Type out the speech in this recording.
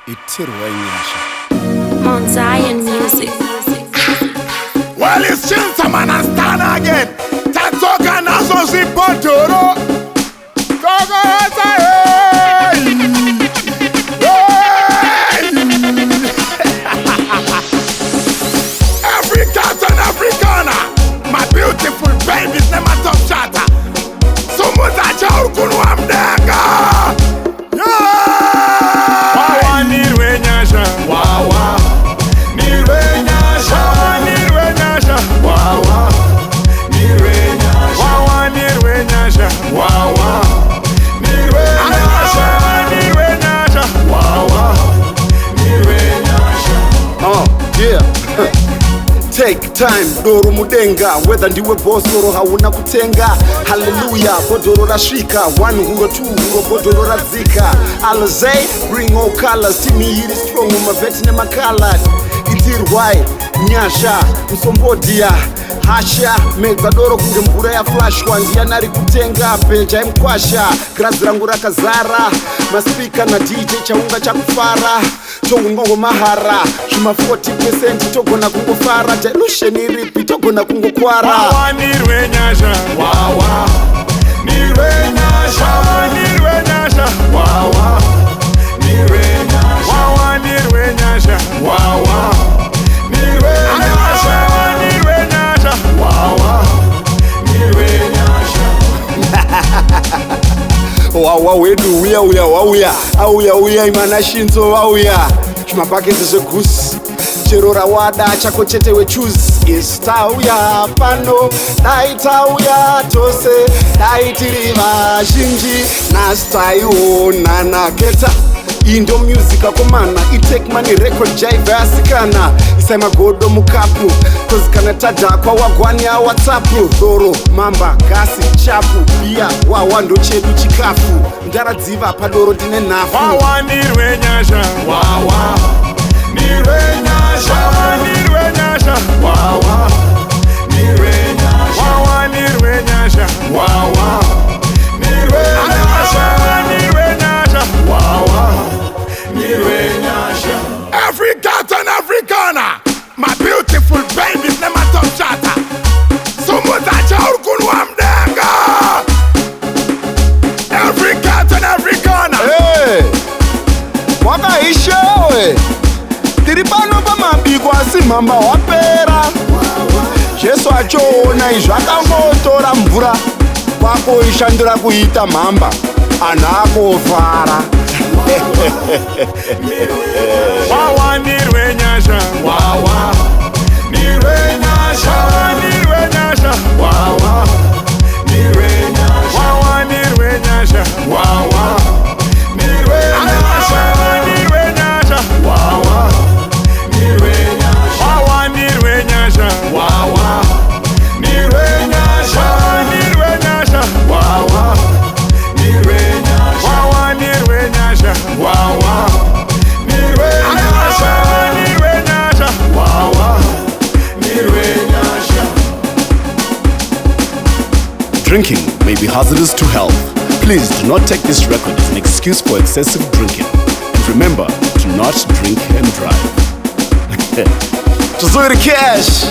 itirwa inyasha. Mount Zion Music. Well, it's Chinsa man and stand again. Tatoka nazo zipotoro. Gogo hata hey. Every cat and every corner. My beautiful babies name a top shatter. Sumuta chaukunu amdega. Wawa nirwe nyasha. Wawa nirwe nyasha. Wawa nirwe nyasha. Wawa nirwe nyasha. Wawa nirwe nyasha. Wawa nirwe nyasha. Nirwe nyasha. Wawa nirwe nyasha. Oh, yeah. Take time, doro mudenga. Whether ndiwe boss oro hauna kutenga. Hallelujah, bodoro rashika. 1 huro 2 huro bodoro razika. Alizé, bring all colors. Timi hiri strong, umaveti ne makalad. Itirwai, nyasha, msombodia. Hasha, mega doro kunge mbura ya flash. Kwanzia nari kutenga, benja mkwasha. Grazi rangu rakazara. Maspika na DJ chaunga cha kufara. Chongo mahara. Shuma 40% togo na kungo fara. Telushe niripi togo na kungo kwara. Wawa nirwe nyasha. Wawa nirwe nyasha. Wawa nirwe nyasha. Wawa nirwe nyasha. Wawa nirwe nyasha. Wawa nirwe nyasha. Wawa nirwe nyasha. Wawa nirwe nyasha. Wawa wedu uya uya wauya. Auya uya imana shinzo wauya. Shuma pakezi zegusi. Cherora wada chako chete we choose. Istauya pano. Daitauya tose. Daitiriva shinji. Nastaiwo nanaketa. Indo music akomana. Itake money record jive asikana. Isema godo mukapu. Cause tada kwa wagwani ya whatsappu. Doro, mamba, gasi, chapu. Bia, wawa ndo chedu chikafu. Ndara dziva padoro dine nafu. Wawa nirwe nyasha. Wawa nirwe nyasha. Wawa nirwe nyasha. Wawa nirwe nyasha. Wawa nirwe nyasha. Wawa nirwe nyasha. Wawa nirwe nyasha. Wawa nirwe nyasha. Every cat and every corner. My beautiful babies name a top shatter. Sumuta chaukunu amdega. Every cat and every corner. Hey! Wakaisha we! Tiripano pa mabiko asimamba wapera. Jesu achona izvakangotora mvura. Kwako ishandura kuita mamba. Anako fara. Wawa nirwe nyasha. Wawa nirwe nyasha. Wawa nirwe nyasha. Wawa nirwe nyasha. Wawa nirwe nyasha. Wawa nirwe nyasha. Wawa nirwe nyasha. Wawa nirwe nyasha. Wawa nirwe nyasha. Wawa nirwe nyasha. Wawa nirwe nyasha. Wawa nirwe nyasha. Wawa nirwe nyasha. Wawa nirwe nyasha. Wawa nirwe nyasha. Wawa nirwe nyasha. Drinking may be hazardous to health. Please do not take this record as an excuse for excessive drinking. And remember to not drink and drive. Tesouro cash!